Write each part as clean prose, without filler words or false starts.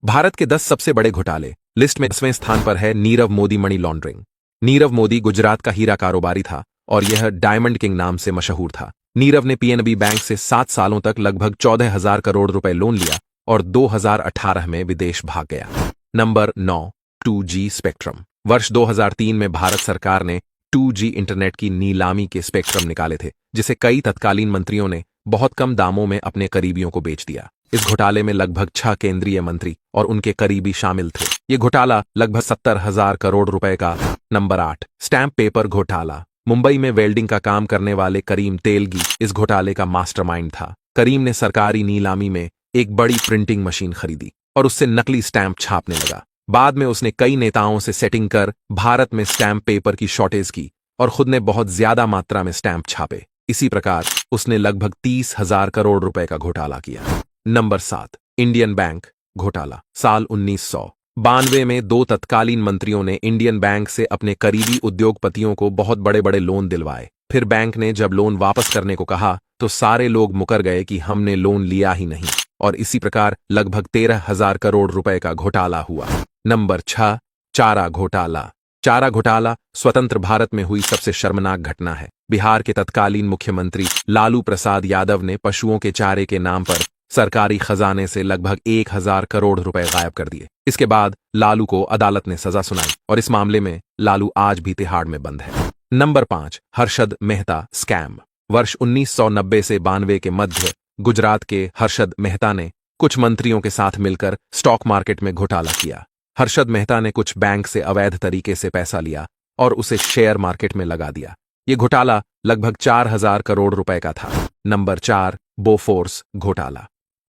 भारत के 10 सबसे बड़े घोटाले लिस्ट में 10वें स्थान पर है नीरव मोदी मनी लॉन्ड्रिंग। नीरव मोदी गुजरात का हीरा कारोबारी था और यह डायमंड किंग नाम से मशहूर था। नीरव ने पीएनबी बैंक से 7 सालों तक लगभग 14,000 करोड़ रुपए लोन लिया और 2018 में विदेश भाग गया। Number 9, 2G spectrum. वर्ष 2003 में भारत सरकार ने 2G इंटरनेट की नीलामी के स्पेक्ट्रम निकाले थे, जिसे कई तत्कालीन मंत्रियों ने बहुत कम दामों में अपने करीबियों को बेच दिया। इस घोटाले में लगभग 6 केंद्रीय मंत्री और उनके करीबी शामिल थे। ये घोटाला लगभग 70,000 करोड़ रुपए का। नंबर 8, स्टैंप पेपर घोटाला। मुंबई में वेल्डिंग का काम करने वाले करीम तेलगी इस घोटाले का मास्टरमाइंड था। करीम ने सरकारी नीलामी में एक बड़ी प्रिंटिंग मशीन खरीदी और उससे नकली स्टैंप छापने लगा। बाद में उसने कई नेताओं से सेटिंग कर भारत में स्टैंप पेपर की शॉर्टेज की और खुद ने बहुत ज्यादा मात्रा में स्टैंप छापे। इसी प्रकार उसने लगभग 30,000 करोड़ रुपए का घोटाला किया। नंबर 7, इंडियन बैंक घोटाला। साल 1992 में 2 तत्कालीन मंत्रियों ने इंडियन बैंक से अपने करीबी उद्योगपतियों को बहुत बड़े बड़े लोन दिलवाए। फिर बैंक ने जब लोन वापस करने को कहा तो सारे लोग मुकर गए कि हमने लोन लिया ही नहीं, और इसी प्रकार लगभग 13,000 करोड़ रुपए का घोटाला हुआ। नंबर 6, चारा घोटाला। चारा घोटाला स्वतंत्र भारत में हुई सबसे शर्मनाक घटना है। बिहार के तत्कालीन मुख्यमंत्री लालू प्रसाद यादव ने पशुओं के चारे के नाम पर सरकारी खजाने से लगभग 1,000 करोड़ रुपए गायब कर दिए। इसके बाद लालू को अदालत ने सजा सुनाई और इस मामले में लालू आज भी तिहाड़ में बंद है। Number 5, Harshad Mehta scam. वर्ष 1990 से 92 के मध्य गुजरात के हर्षद मेहता ने कुछ मंत्रियों के साथ मिलकर स्टॉक मार्केट में घोटाला किया। हर्षद मेहता ने कुछ बैंक से अवैध तरीके से पैसा लिया और उसे शेयर मार्केट में लगा दिया। ये घोटाला लगभग 4,000 करोड़ रुपए का था। नंबर 4, बोफोर्स घोटाला।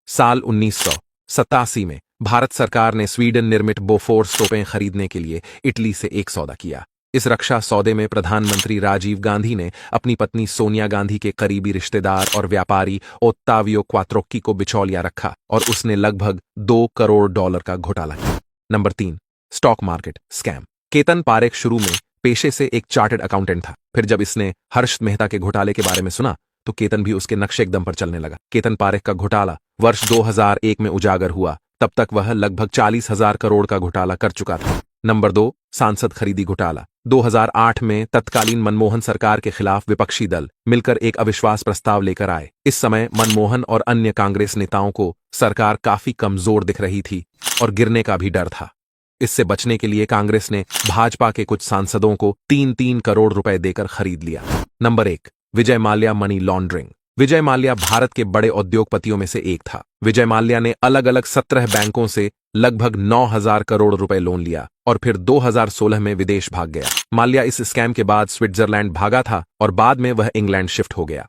साल 1987 में भारत सरकार ने स्वीडन निर्मित बोफोर्स तोपें खरीदने के लिए इटली से एक सौदा किया। इस रक्षा सौदे में प्रधानमंत्री राजीव गांधी ने अपनी पत्नी सोनिया गांधी के करीबी रिश्तेदार और व्यापारी ओत्तावियो क्वात्रोक्की को बिचौलिया रखा और उसने लगभग $2 करोड़ का घोटाला किया। Number 3, stock market scam. Ketan Parekh शुरू में पेशे से एक चार्टर्ड अकाउंटेंट था। फिर जब इसने हर्ष मेहता के घोटाले के बारे में सुना तो केतन भी उसके नक्शे एकदम पर चलने लगा। केतन पारेख का घोटाला वर्ष 2001 में उजागर हुआ। तब तक वह लगभग 40,000 करोड़ का घोटाला कर चुका था। नंबर 2, सांसद खरीदी घोटाला। 2008 में तत्कालीन मनमोहन सरकार के खिलाफ विपक्षी दल मिलकर एक अविश्वास प्रस्ताव लेकर आए। इस समय मनमोहन और अन्य कांग्रेस नेताओं को सरकार काफी कमजोर दिख रही थी और गिरने का भी डर था। इससे बचने के लिए कांग्रेस ने भाजपा के कुछ सांसदों को 3-3 करोड़ रुपए देकर खरीद लिया। Number 1, Vijay Mallya money laundering. Vijay Mallya Bharat के बड़े उद्योगपतियों में से एक था। विजय माल्या ने अलग अलग 17 बैंकों से लगभग 9,000 करोड़ रुपए लोन लिया और फिर 2016 में विदेश भाग गया। माल्या इस स्कैम के बाद स्विट्जरलैंड भागा था और बाद में वह इंग्लैंड शिफ्ट हो गया।